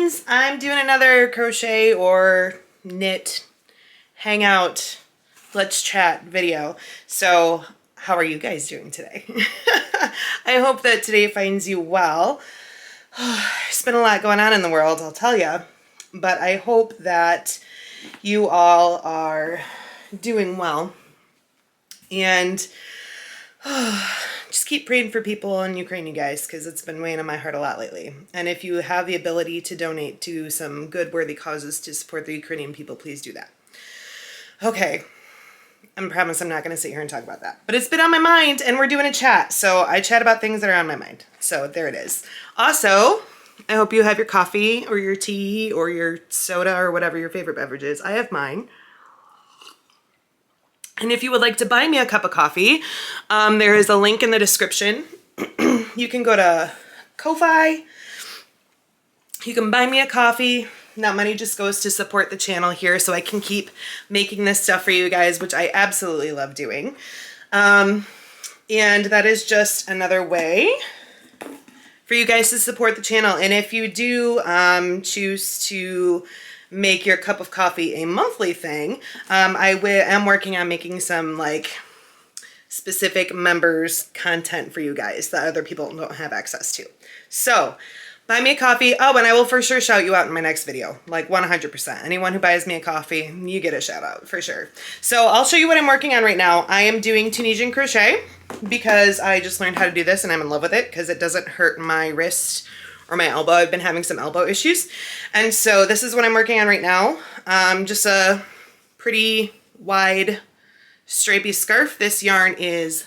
friends, I'm doing another crochet or knit hangout let's chat video. So how are you guys doing today? I hope that today finds you well. There's been a lot going on in the world, I'll tell you, but I hope that you all are doing well, and just keep praying for people in Ukraine, you guys, because it's been weighing on my heart a lot lately. And if you have the ability to donate to some good, worthy causes to support the Ukrainian people, please do that. Okay, I promise I'm not going to sit here and talk about that. But it's been on my mind, and we're doing a chat, so I chat about things that are on my mind. So there it is. Also, I hope you have your coffee or your tea or your soda or whatever your favorite beverage is. I have mine. And if you would like to buy me a cup of coffee, there is a link in the description. You can go to Ko-Fi. You can buy me a coffee. That money just goes to support the channel here so I can keep making this stuff for you guys, which I absolutely love doing. And that is just another way for you guys to support the channel. And if you do choose to make your cup of coffee a monthly thing, I'm working on making some like specific members content for you guys that other people don't have access to. So buy me a coffee. Oh, and I will for sure shout you out in my next video, like 100%. Anyone who buys me a coffee, you get a shout out for sure. So I'll show you what I'm working on right now. I am doing Tunisian crochet because I just learned how to do this and I'm in love with it because it doesn't hurt my wrist or my elbow. I've been having some elbow issues. And so this is what I'm working on right now. Just a pretty wide stripy scarf. This yarn is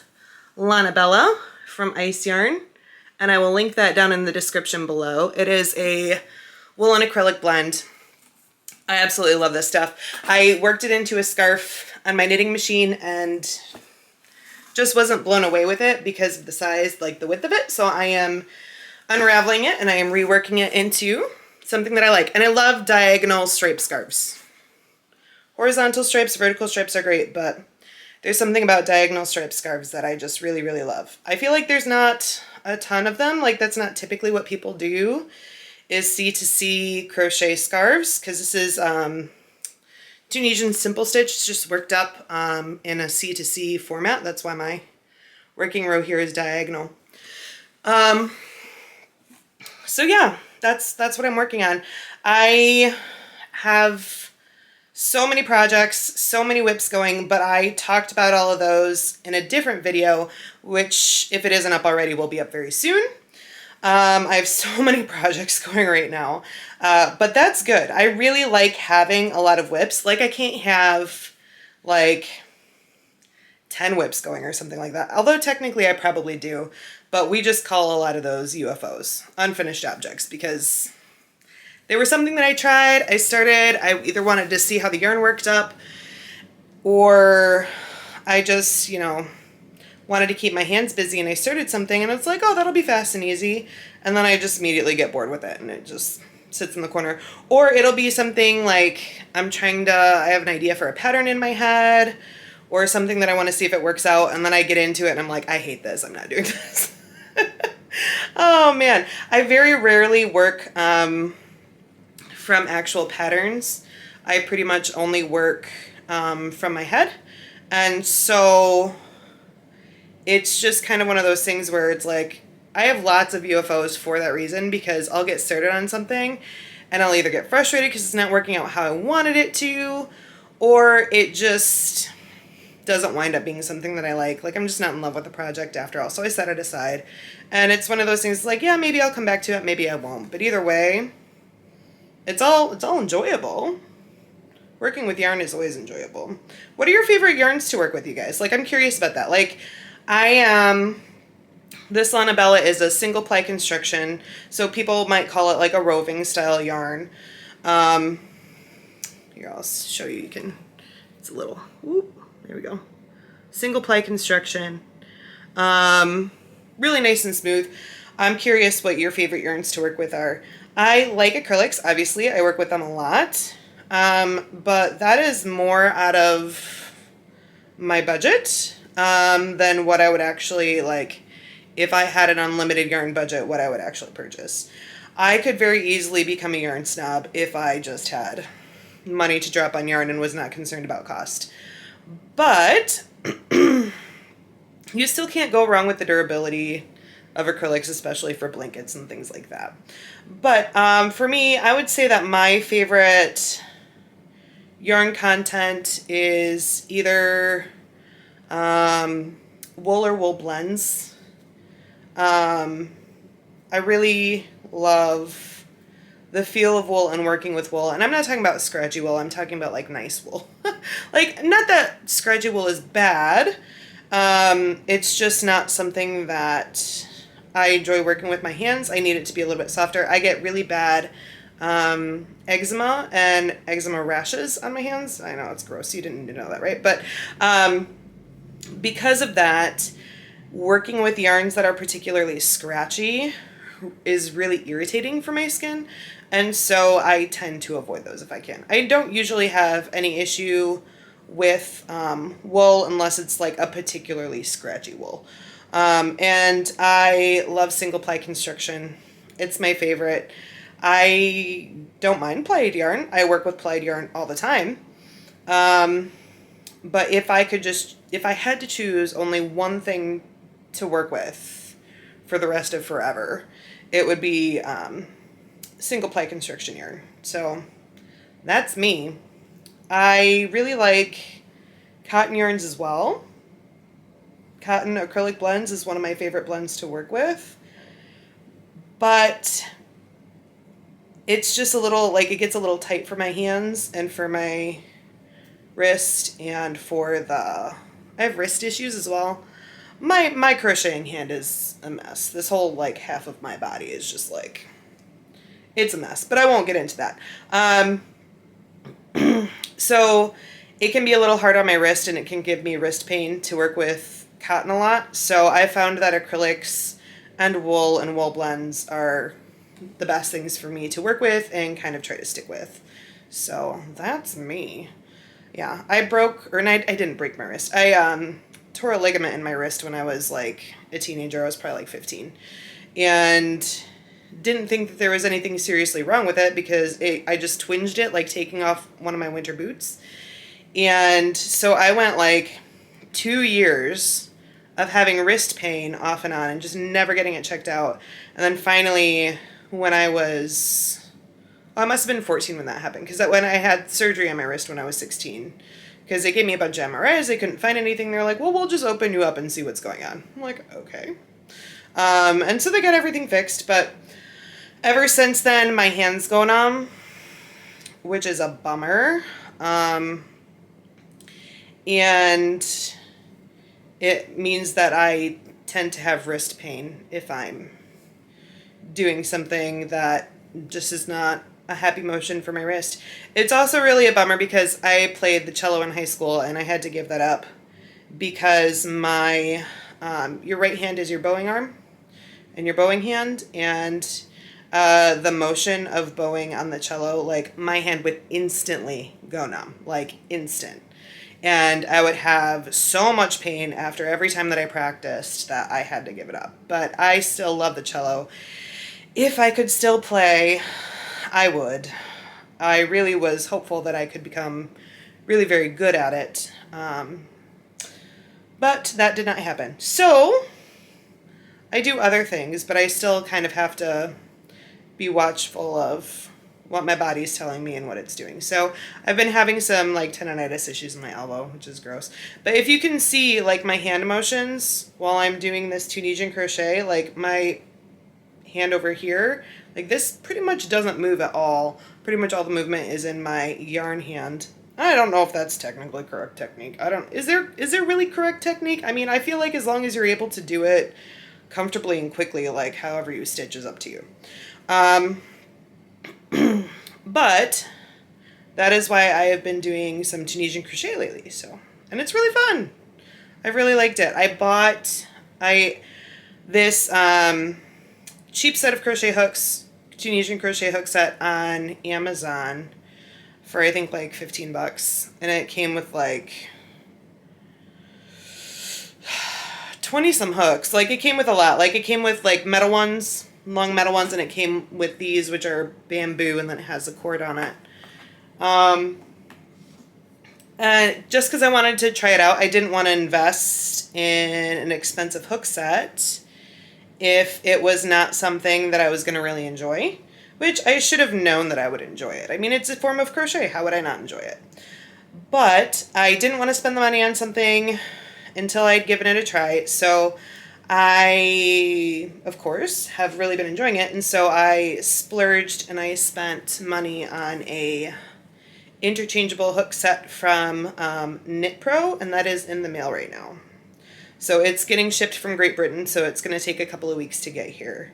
Lanabella from Ice Yarn, and I will link that down in the description below. It is a wool and acrylic blend. I absolutely love this stuff. I worked it into a scarf on my knitting machine and just wasn't blown away with it because of the size, like the width of it. So I am unraveling it and I am reworking it into something that I like. And I love diagonal stripe scarves. Horizontal stripes, vertical stripes are great, but there's something about diagonal stripe scarves that I just really, really love. I feel like there's not a ton of them. Like that's not typically what people do, is C2C crochet scarves, because this is Tunisian simple stitch. It's just worked up in a C2C format. That's why my working row here is diagonal. So yeah, that's what I'm working on. I have so many projects, so many whips going, but I talked about all of those in a different video, which if it isn't up already, will be up very soon. I have so many projects going right now, but that's good. I really like having a lot of whips. Like I can't have like 10 whips going or something like that. Although technically I probably do, but we just call a lot of those UFOs, unfinished objects, because they were something that I tried, I started, I either wanted to see how the yarn worked up, or I just, you know, wanted to keep my hands busy and I started something and it's like, oh, that'll be fast and easy. And then I just immediately get bored with it and it just sits in the corner. Or it'll be something like I have an idea for a pattern in my head or something that I want to see if it works out. And then I get into it and I'm like, I hate this. I'm not doing this. Oh man. I very rarely work from actual patterns. I pretty much only work from my head. And so it's just kind of one of those things where it's like, I have lots of UFOs for that reason, because I'll get started on something and I'll either get frustrated because it's not working out how I wanted it to, or it just doesn't wind up being something that I like. Like I'm just not in love with the project after all. So I set it aside. And it's one of those things like, yeah, maybe I'll come back to it, maybe I won't. But either way, it's all enjoyable. Working with yarn is always enjoyable. What are your favorite yarns to work with, you guys? Like I'm curious about that. Like this Lanabella is a single ply construction, so people might call it like a roving style yarn. Here, I'll show you. You can, it's a little, whoop, there we go. Single ply construction. Really nice and smooth. I'm curious what your favorite yarns to work with are. I like acrylics, obviously. I work with them a lot. But that is more out of my budget than what I would actually like if I had an unlimited yarn budget, what I would actually purchase. I could very easily become a yarn snob if I just had money to drop on yarn and was not concerned about cost. But you still can't go wrong with the durability of acrylics, especially for blankets and things like that. But for me, I would say that my favorite yarn content is either wool or wool blends. I really love the feel of wool and working with wool. And I'm not talking about scratchy wool. I'm talking about like nice wool. Like, not that scratchy wool is bad. It's just not something that I enjoy working with my hands. I need it to be a little bit softer. I get really bad eczema and eczema rashes on my hands. I know it's gross. You didn't know that, right? But because of that, working with yarns that are particularly scratchy is really irritating for my skin, and so I tend to avoid those if I can. I don't usually have any issue with wool unless it's like a particularly scratchy wool. And I love single ply construction. It's my favorite. I don't mind plied yarn. I work with plied yarn all the time. But if I had to choose only one thing to work with for the rest of forever, it would be single ply construction yarn. So that's me. I really like cotton yarns as well. Cotton acrylic blends is one of my favorite blends to work with. But it's just a little, like, it gets a little tight for my hands and for my wrist and for I have wrist issues as well. My crocheting hand is a mess. This whole, like, half of my body is just, like, it's a mess. But I won't get into that. So it can be a little hard on my wrist, and it can give me wrist pain to work with cotton a lot. So I found that acrylics and wool blends are the best things for me to work with and kind of try to stick with. So that's me. Yeah, I didn't break my wrist. I tore a ligament in my wrist when I was like a teenager. I was probably like 15. And didn't think that there was anything seriously wrong with it because I just twinged it like taking off one of my winter boots. And so I went like 2 years of having wrist pain off and on and just never getting it checked out. And then finally, when I must have been 14 when that happened, because when I had surgery on my wrist when I was 16, because they gave me a bunch of MRIs, they couldn't find anything. They're like, well, we'll just open you up and see what's going on. I'm like, okay. And so they got everything fixed, but ever since then, my hand's go numb, which is a bummer. And it means that I tend to have wrist pain if I'm doing something that just is not a happy motion for my wrist. It's also really a bummer because I played the cello in high school and I had to give that up because my your right hand is your bowing arm and your bowing hand, and the motion of bowing on the cello, like my hand would instantly go numb, like instant. And I would have so much pain after every time that I practiced that I had to give it up. But I still love the cello. If I could still play, I would. I really was hopeful that I could become really very good at it. But that did not happen. So I do other things, but I still kind of have to be watchful of what my body's telling me and what it's doing. So I've been having some like tendonitis issues in my elbow, which is gross. But if you can see like my hand motions while I'm doing this Tunisian crochet, like my hand over here, like this pretty much doesn't move at all. Pretty much all the movement is in my yarn hand. I don't know if that's technically correct technique. Is there really correct technique? I mean, I feel like as long as you're able to do it comfortably and quickly, like however you stitch is up to you. But that is why I have been doing some Tunisian crochet lately. So, and it's really fun. I've really liked it. I bought this cheap set of crochet hooks, Tunisian crochet hook set on Amazon for I think like $15, and it came with like 20 some hooks. Like it came with a lot. Like it came with like metal ones, long metal ones, and it came with these, which are bamboo, and then it has a cord on it. And just because I wanted to try it out, I didn't want to invest in an expensive hook set if it was not something that I was going to really enjoy, which I should have known that I would enjoy it. I mean, it's a form of crochet. How would I not enjoy it? But I didn't want to spend the money on something until I'd given it a try. So I, of course, have really been enjoying it. And so I splurged and I spent money on a interchangeable hook set from Knit Pro, and that is in the mail right now. So it's getting shipped from Great Britain, so it's going to take a couple of weeks to get here.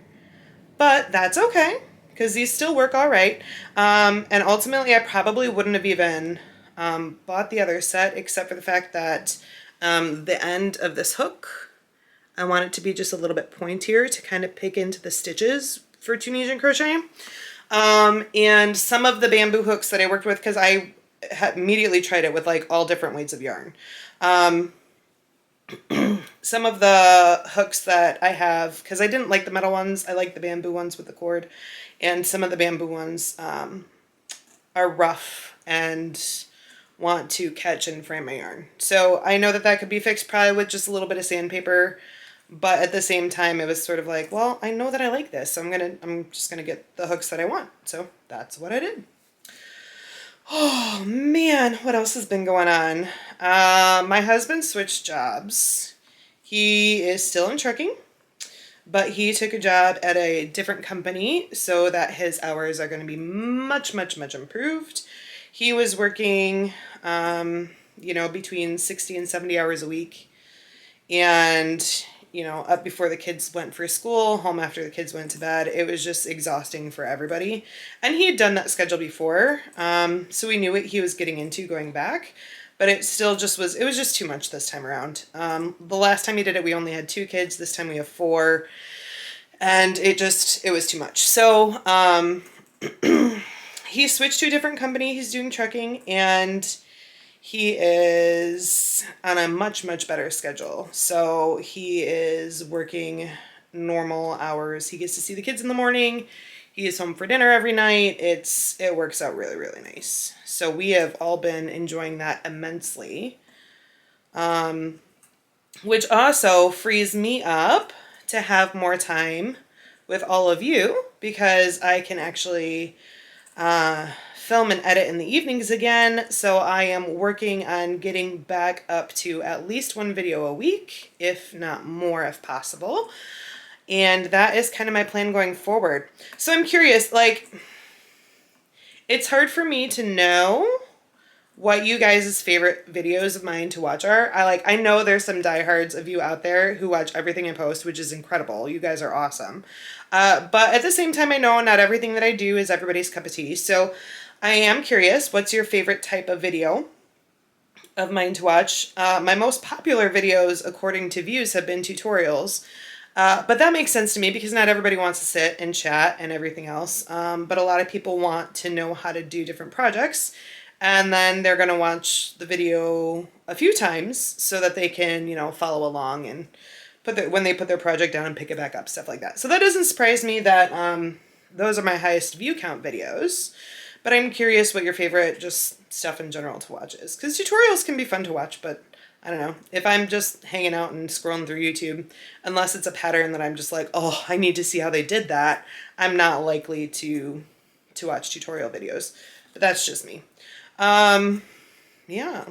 But that's okay, because these still work all right. And ultimately, I probably wouldn't have even bought the other set, except for the fact that the end of this hook, I want it to be just a little bit pointier to kind of pick into the stitches for Tunisian crochet. And some of the bamboo hooks that I worked with, because I had immediately tried it with like all different weights of yarn. Some of the hooks that I have, because I didn't like the metal ones, I like the bamboo ones with the cord, and some of the bamboo ones are rough and want to catch and frame my yarn. So I know that that could be fixed probably with just a little bit of sandpaper, but at the same time it was sort of like, well, I know that I like this, so I'm just gonna get the hooks that I want. So that's what I did. Oh man, what else has been going on? My husband switched jobs. He is still in trucking, but he took a job at a different company so that his hours are going to be much, much, much improved. He was working, between 60 and 70 hours a week, and up before the kids went for school, home after the kids went to bed. It was just exhausting for everybody. And he had done that schedule before, so we knew what he was getting into going back. But it still just was, it was just too much this time around. The last time he did it, we only had 2 kids. This time we have 4. And it was too much. So he switched to a different company. He's doing trucking, and he is on a much, much better schedule. So he is working normal hours. He gets to see the kids in the morning. He is home for dinner every night. It works out really, really nice. So we have all been enjoying that immensely. Which also frees me up to have more time with all of you, because I can actually film and edit in the evenings again. So I am working on getting back up to at least 1 video a week, if not more if possible. And that is kind of my plan going forward. So I'm curious, like, it's hard for me to know what you guys' favorite videos of mine to watch are. I know there's some diehards of you out there who watch everything I post, which is incredible. You guys are awesome. But at the same time, I know not everything that I do is everybody's cup of tea. So I am curious, what's your favorite type of video of mine to watch? My most popular videos, according to views, have been tutorials. But that makes sense to me because not everybody wants to sit and chat and everything else. But a lot of people want to know how to do different projects. And then they're going to watch the video a few times so that they can, follow along and when they put their project down and pick it back up, stuff like that. So that doesn't surprise me that those are my highest view count videos. But I'm curious what your favorite just stuff in general to watch is. Because tutorials can be fun to watch, but I don't know. If I'm just hanging out and scrolling through YouTube, unless it's a pattern that I'm just like, oh, I need to see how they did that, I'm not likely to watch tutorial videos. But that's just me. Yeah.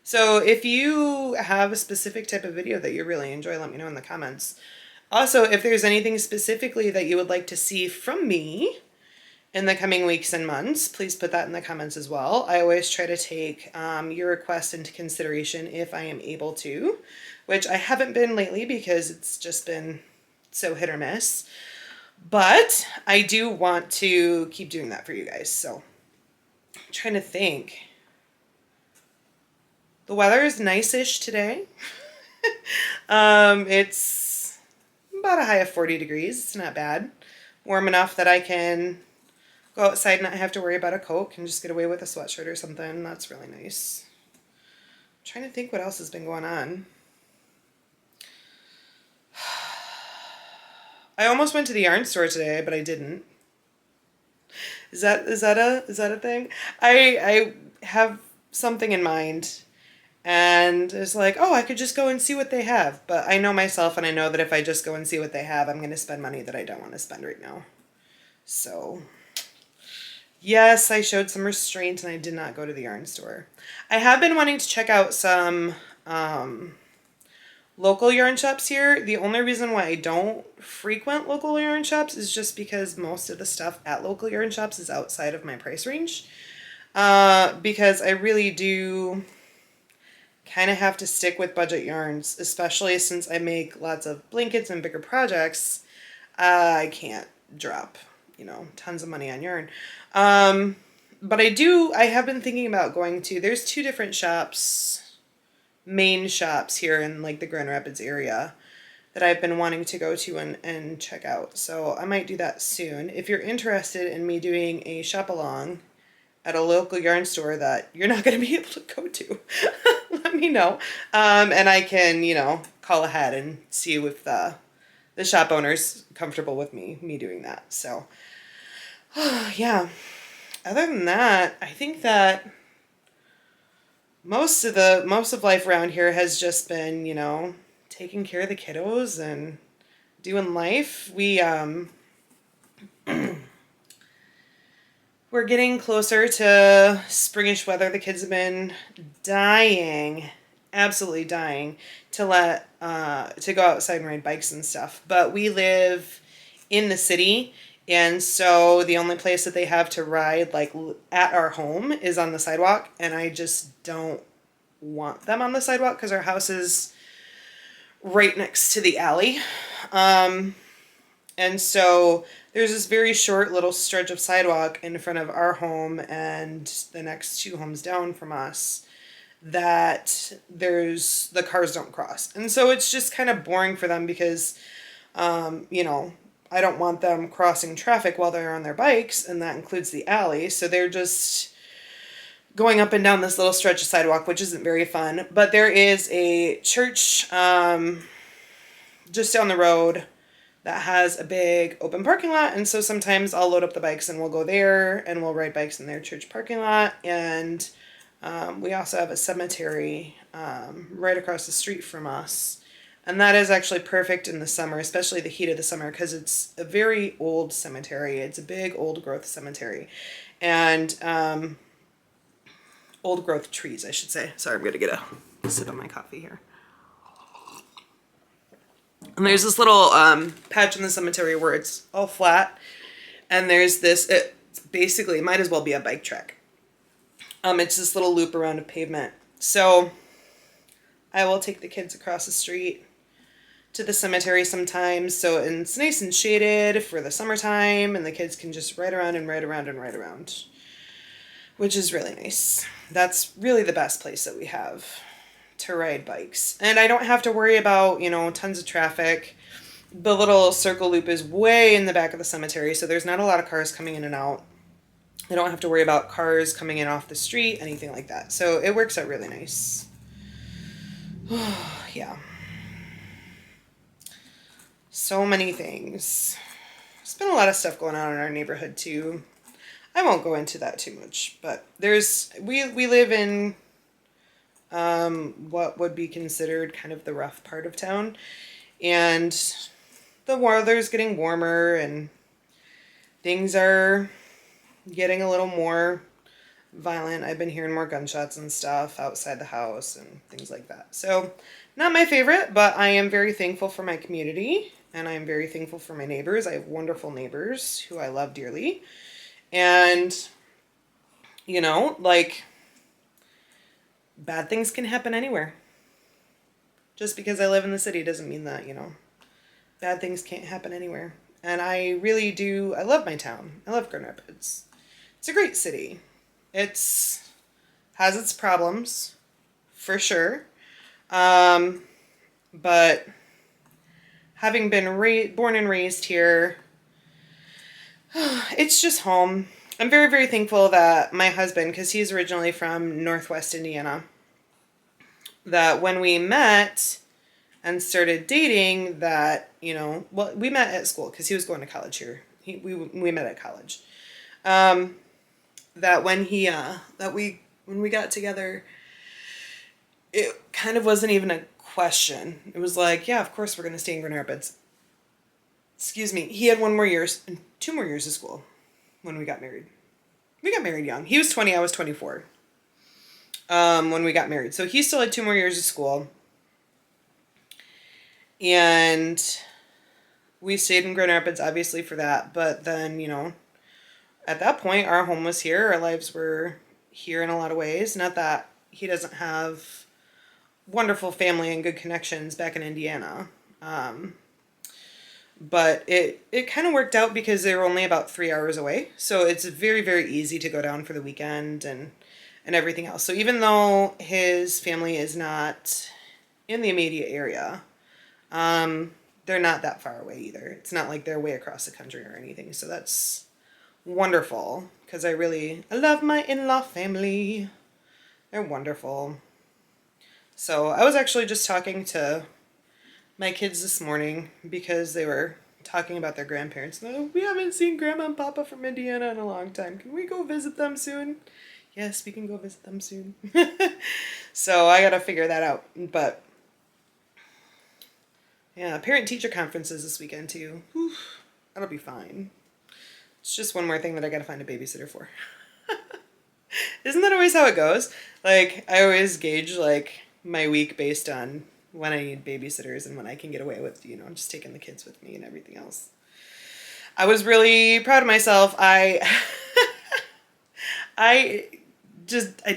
So if you have a specific type of video that you really enjoy, let me know in the comments. Also, if there's anything specifically that you would like to see from me in the coming weeks and months, please put that in the comments as well. I always try to take your request into consideration if I am able to, which I haven't been lately because it's just been so hit or miss. But I do want to keep doing that for you guys. So I'm trying to think. The weather is nice-ish today. It's about a high of 40 degrees. It's not bad. Warm enough that I can go outside and not have to worry about a coat and just get away with a sweatshirt or something. That's really nice. I'm trying to think what else has been going on. I almost went to the yarn store today, but I didn't. Is that a thing? I have something in mind, and it's like, oh, I could just go and see what they have. But I know myself, and I know that if I just go and see what they have, I'm going to spend money that I don't want to spend right now. So, yes, I showed some restraint, and I did not go to the yarn store. I have been wanting to check out some local yarn shops here. The only reason why I don't frequent local yarn shops is just because most of the stuff at local yarn shops is outside of my price range. Because I really do kind of have to stick with budget yarns, especially since I make lots of blankets and bigger projects. I can't drop, tons of money on yarn. But I have been thinking about going to, there's 2 different shops, main shops here in like the Grand Rapids area that I've been wanting to go to and check out. So I might do that soon. If you're interested in me doing a shop along at a local yarn store that you're not going to be able to go to, let me know. And I can, call ahead and see if the shop owner's comfortable with me doing that. So, yeah. Other than that, I think that most of life around here has just been, taking care of the kiddos and doing life. We're getting closer to springish weather. The kids have been dying, absolutely dying, to go outside and ride bikes and stuff. But we live in the city, and so the only place that they have to ride, like at our home, is on the sidewalk, and I just don't want them on the sidewalk because our house is right next to the alley. And so there's this very short little stretch of sidewalk in front of our home and the next 2 homes down from us that the cars don't cross. And so it's just kind of boring for them because, I don't want them crossing traffic while they're on their bikes, and that includes the alley. So they're just going up and down this little stretch of sidewalk, which isn't very fun. But there is a church just down the road that has a big open parking lot, and so sometimes I'll load up the bikes and we'll go there and we'll ride bikes in their church parking lot. And we also have a cemetery right across the street from us, and that is actually perfect in the summer, especially the heat of the summer, because it's a very old cemetery. It's a big old growth cemetery, and old growth trees, I should say. Sorry, I'm gonna get a sip of my coffee here. And there's this little patch in the cemetery where it's all flat, and there's this, it basically might as well be a bike track. It's this little loop around a pavement. So I will take the kids across the street to the cemetery sometimes, so it's nice and shaded for the summertime, and the kids can just ride around and ride around and ride around, which is really nice. That's really the best place that we have to ride bikes. And I don't have to worry about, tons of traffic. The little circle loop is way in the back of the cemetery, so there's not a lot of cars coming in and out. I don't have to worry about cars coming in off the street, anything like that. So it works out really nice. Yeah. So many things. There's been a lot of stuff going on in our neighborhood too. I won't go into that too much, but we live in what would be considered kind of the rough part of town, and the weather's getting warmer and things are getting a little more violent. I've been hearing more gunshots and stuff outside the house and things like that. So not my favorite, but I am very thankful for my community, and I am very thankful for my neighbors. I have wonderful neighbors who I love dearly, and bad things can happen anywhere. Just because I live in the city doesn't mean that, bad things can't happen anywhere. And I really do, I love my town. I love Grand Rapids. It's a great city. Has its problems, for sure. But having been born and raised here, it's just home. I'm very, very thankful that my husband, because he's originally from Northwest Indiana, that when we met and started dating that, you know, well, we met at school because he was going to college here. We met at college. That when we got together, it kind of wasn't even a question. It was like, yeah, of course we're going to stay in Grand Rapids. Excuse me. He had 2 more years of school when we got married. We got married young. He was 20, I was 24. When we got married. So he still had 2 more years of school. And we stayed in Grand Rapids, obviously, for that. But then, you know, at that point, our home was here. Our lives were here in a lot of ways. Not that he doesn't have wonderful family and good connections back in Indiana. But it kind of worked out because they were only about 3 hours away. So it's very, very easy to go down for the weekend and everything else. So even though his family is not in the immediate area, they're not that far away either. It's not like they're way across the country or anything. So that's wonderful because I love my in-law family. They're wonderful. So I was actually just talking to my kids this morning because they were talking about their grandparents. Oh, we haven't seen Grandma and Papa from Indiana in a long time. Can we go visit them soon? Yes, we can go visit them soon. So I got to figure that out. But yeah, parent-teacher conferences this weekend too. Whew, that'll be fine. It's just one more thing that I got to find a babysitter for. Isn't that always how it goes? Like, I always gauge, like, my week based on when I need babysitters and when I can get away with, you know, just taking the kids with me and everything else. I was really proud of myself. I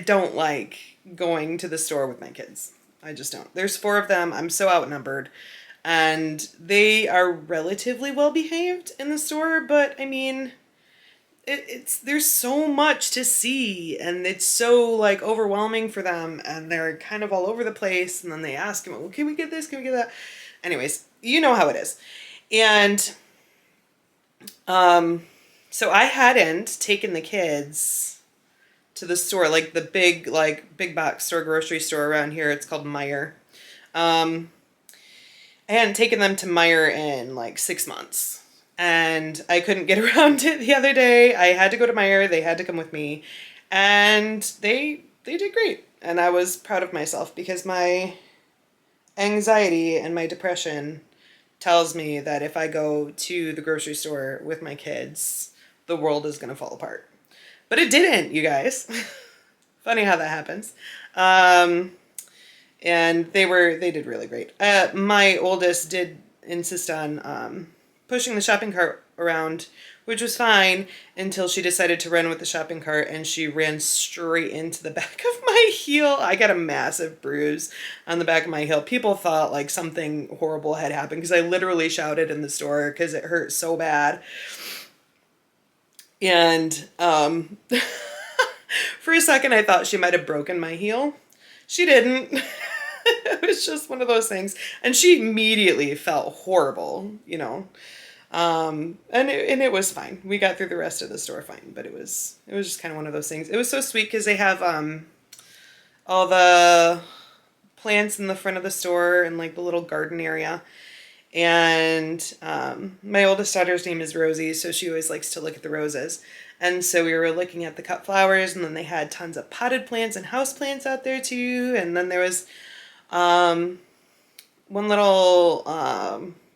don't like going to the store with my kids. I just don't. There's 4 of them. I'm so outnumbered. And they are relatively well behaved in the store, but I mean, there's so much to see, and it's so like overwhelming for them, and they're kind of all over the place, and then they ask him, well, can we get this, can we get that? Anyways, you know how it is. And so I hadn't taken the kids to the store, like the big box store, grocery store around here. It's called Meijer. I hadn't taken them to Meijer in like 6 months. And I couldn't get around to it the other day. I had to go to Meijer. They had to come with me. And they did great. And I was proud of myself because my anxiety and my depression tells me that if I go to the grocery store with my kids, the world is going to fall apart. But it didn't, you guys. Funny how that happens. And they did really great. My oldest did insist on pushing the shopping cart around, which was fine until she decided to run with the shopping cart, and she ran straight into the back of my heel. I got a massive bruise on the back of my heel. People thought like something horrible had happened because I literally shouted in the store because it hurt so bad. And for a second I thought she might have broken my heel. She didn't. It was just one of those things. And she immediately felt horrible, you know. And it was fine. We got through the rest of the store fine, but it was just kind of one of those things. It was so sweet because they have all the plants in the front of the store and like the little garden area. And my oldest daughter's name is Rosie, so she always likes to look at the roses. And so we were looking at the cut flowers, and then they had tons of potted plants and house plants out there too. And then there was one little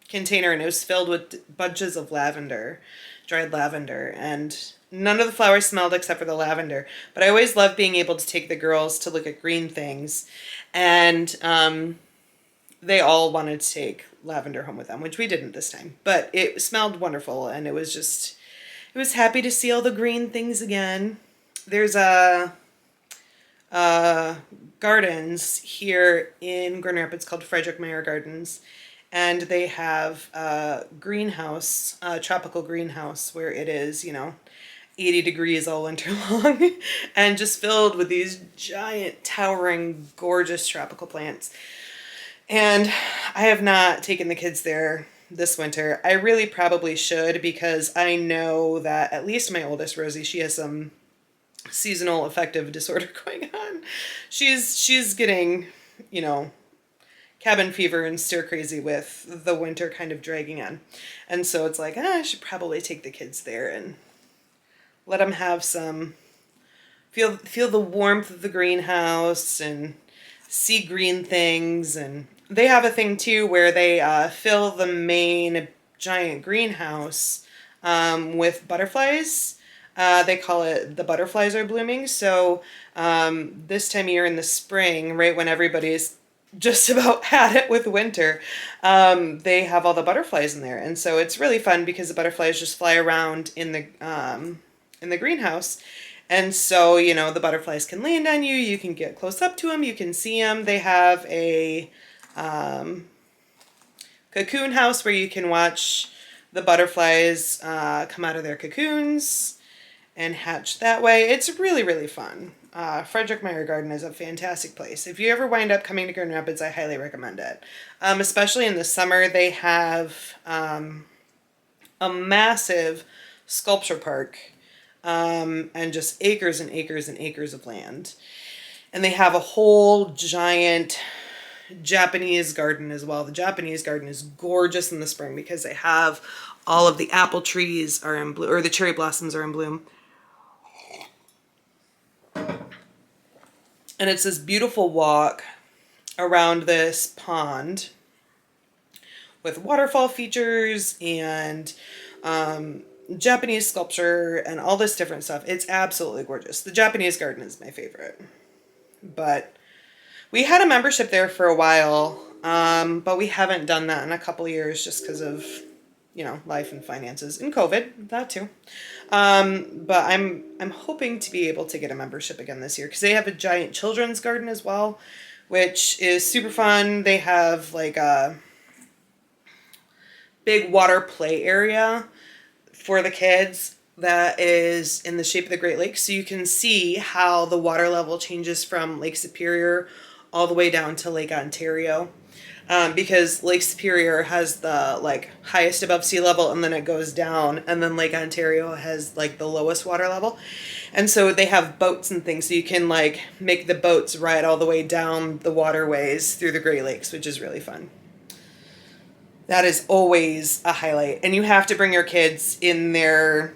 container, and it was filled with bunches of lavender, dried lavender, and none of the flowers smelled except for the lavender. But I always love being able to take the girls to look at green things, and they all wanted to take lavender home with them, which we didn't this time, but it smelled wonderful, and it was happy to see all the green things again. There's gardens here in Grand Rapids called Frederick Meyer Gardens, and they have a greenhouse, a tropical greenhouse, where it is, 80 degrees all winter long, and just filled with these giant, towering, gorgeous tropical plants. And I have not taken the kids there this winter. I really probably should, because I know that at least my oldest, Rosie, she has some seasonal affective disorder going on. She's getting, cabin fever and stir crazy with the winter kind of dragging on. And so it's like, I should probably take the kids there and let them have some, feel the warmth of the greenhouse and see green things. And they have a thing too where they fill the main giant greenhouse with butterflies. They call it the butterflies are blooming. So this time of year in the spring, right when everybody's just about had it with winter, they have all the butterflies in there. And so it's really fun because the butterflies just fly around in the greenhouse. And so, you know, the butterflies can land on you. You can get close up to them. You can see them. They have a cocoon house where you can watch the butterflies come out of their cocoons and hatch that way. It's really, really fun. Frederick Meyer Garden is a fantastic place. If you ever wind up coming to Grand Rapids, I highly recommend it. Especially in the summer, they have a massive sculpture park. And just acres and acres and acres of land. And they have a whole giant Japanese garden as well. The Japanese garden is gorgeous in the spring because they have all of the apple trees are in bloom, or the cherry blossoms are in bloom. And it's this beautiful walk around this pond with waterfall features and Japanese sculpture and all this different stuff. It's absolutely gorgeous. The Japanese garden is my favorite. But we had a membership there for a while, but we haven't done that in a couple of years just because of, you know, life and finances and COVID, that too. But I'm hoping to be able to get a membership again this year because they have a giant children's garden as well, which is super fun. They have like a big water play area for the kids that is in the shape of the Great Lakes. So you can see how the water level changes from Lake Superior all the way down to Lake Ontario. Because Lake Superior has the like highest above sea level and then it goes down, and then Lake Ontario has like the lowest water level. And so they have boats and things, so you can like make the boats ride all the way down the waterways through the Great Lakes, which is really fun. That is always a highlight. And you have to bring your kids in their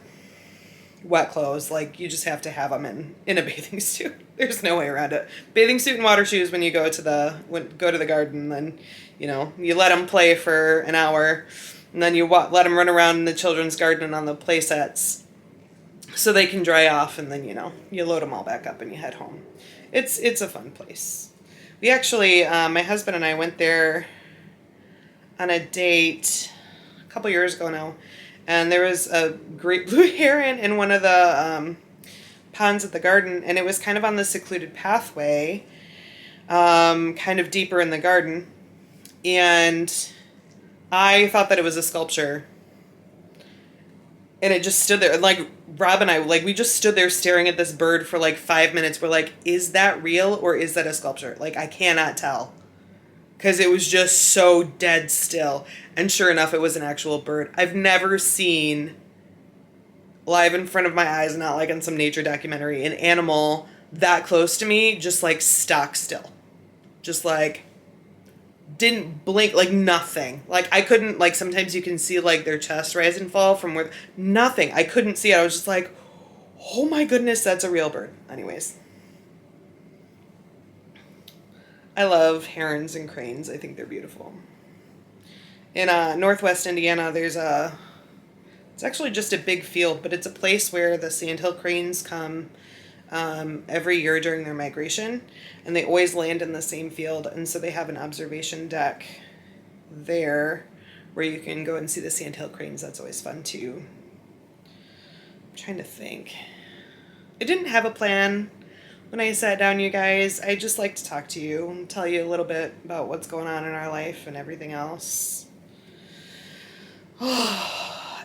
wet clothes. Like, you just have to have them in a bathing suit. There's no way around it. Bathing suit and water shoes when you go to the garden. Then, you know, you let them play for an hour. And then you let them run around in the children's garden and on the play sets so they can dry off. And then, you know, you load them all back up and you head home. It's a fun place. We actually, my husband and I went there on a date a couple years ago now, and there was a great blue heron in one of the ponds at the garden, and it was kind of on the secluded pathway, kind of deeper in the garden, and I thought that it was a sculpture, and it just stood there. Like, Rob and I, like, we just stood there staring at this bird for like 5 minutes. We're like, is that real or is that a sculpture? Like, I cannot tell. Because it was just so dead still. And sure enough, it was an actual bird. I've never seen, live in front of my eyes, not like in some nature documentary, an animal that close to me just like stock still. Just like didn't blink, like nothing. Like I couldn't, like sometimes you can see like their chest rise and fall from where, nothing. I couldn't see it. I was just like, oh my goodness, that's a real bird. Anyways. I love herons and cranes. I think they're beautiful. In northwest Indiana, it's actually just a big field, but it's a place where the sandhill cranes come every year during their migration, and they always land in the same field, and so they have an observation deck there where you can go and see the sandhill cranes. That's always fun too. I'm trying to think. I didn't have a plan when I sat down, you guys. I just like to talk to you and tell you a little bit about what's going on in our life and everything else.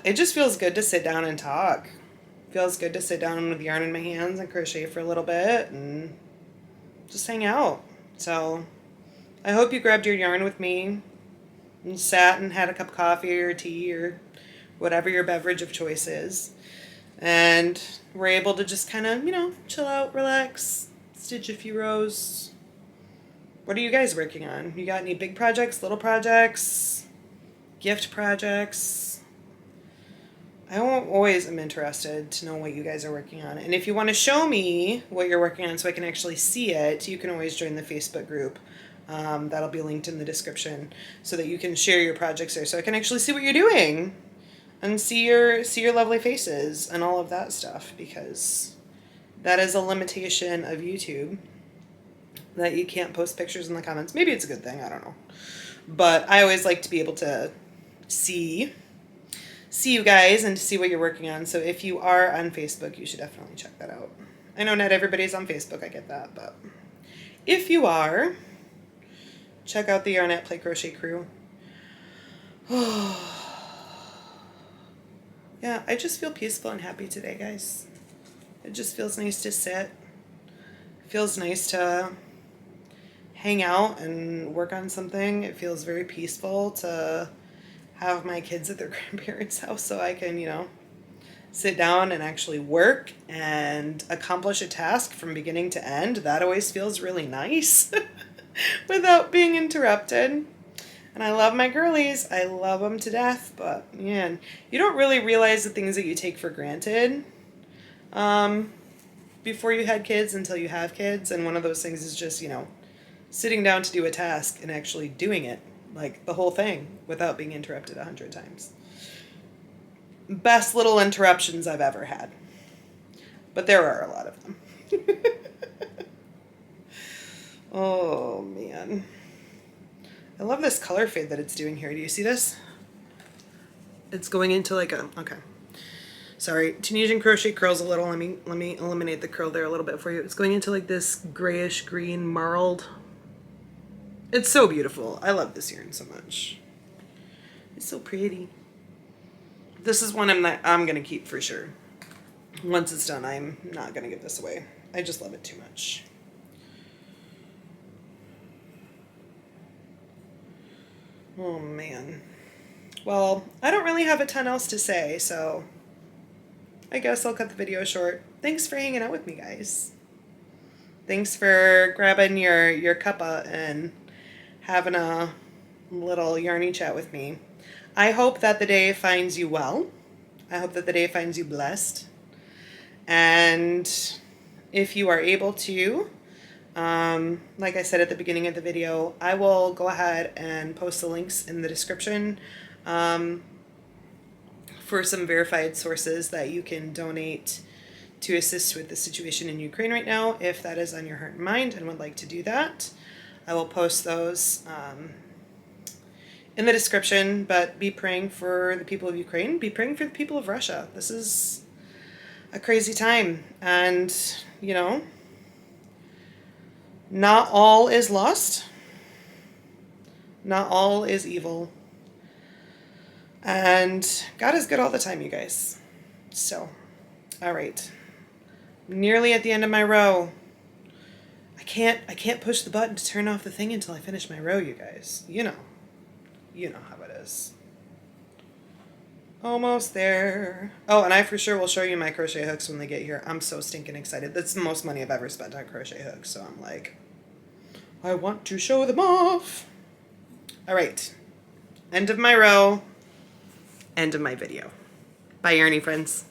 It just feels good to sit down and talk. Feels good to sit down with yarn in my hands and crochet for a little bit and just hang out. So I hope you grabbed your yarn with me and sat and had a cup of coffee or tea or whatever your beverage of choice is. And we're able to just kind of, you know, chill out, relax, stitch a few rows, What are you guys working on? You got any big projects, little projects, gift projects? I always am interested to know what you guys are working on. And if you want to show me what you're working on so I can actually see it, you can always join the Facebook group. That'll be linked in the description so that you can share your projects there so I can actually see what you're doing and see your lovely faces and all of that stuff, because that is a limitation of YouTube, that you can't post pictures in the comments. Maybe it's a good thing, I don't know. But I always like to be able to see you guys and to see what you're working on. So if you are on Facebook, you should definitely check that out. I know not everybody's on Facebook, I get that, but if you are, check out the Yarn at Play Crochet crew. Yeah, I just feel peaceful and happy today, guys. It just feels nice to sit. It feels nice to hang out and work on something. It feels very peaceful to have my kids at their grandparents' house so I can, you know, sit down and actually work and accomplish a task from beginning to end. That always feels really nice without being interrupted. And I love my girlies. I love them to death. But, man, you don't really realize the things that you take for granted before you had kids until you have kids. And one of those things is just, you know, sitting down to do a task and actually doing it, like the whole thing, without being interrupted 100 times. Best little interruptions I've ever had. But there are a lot of them. Oh, man. I love this color fade that it's doing here. Do you see this? It's going into like a, okay. Sorry, Tunisian crochet curls a little. Let me eliminate the curl there a little bit for you. It's going into like this grayish green marled. It's so beautiful. I love this yarn so much. It's so pretty. This is one I'm gonna keep for sure. Once it's done, I'm not gonna give this away. I just love it too much. Oh man. Well, I don't really have a ton else to say, so I guess I'll cut the video short. Thanks for hanging out with me, guys. Thanks for grabbing your cuppa and having a little yarny chat with me. I hope that the day finds you well. I hope that the day finds you blessed. And if you are able to, like I said at the beginning of the video, I will go ahead and post the links in the description for some verified sources that you can donate to assist with the situation in Ukraine right now, if that is on your heart and mind and would like to do that. I will post those in the description, but be praying for the people of Ukraine. Be praying for the people of Russia. This is a crazy time, and, you know, not all is lost. Not all is evil. And God is good all the time, you guys. So, all right. Nearly at the end of my row. I can't push the button to turn off the thing until I finish my row, you guys. You know how it is. Almost there. Oh, and I for sure will show you my crochet hooks when they get here. I'm so stinking excited. That's the most money I've ever spent on crochet hooks, so I'm like, I want to show them off. All right. End of my row. End of my video. Bye, Yarny friends.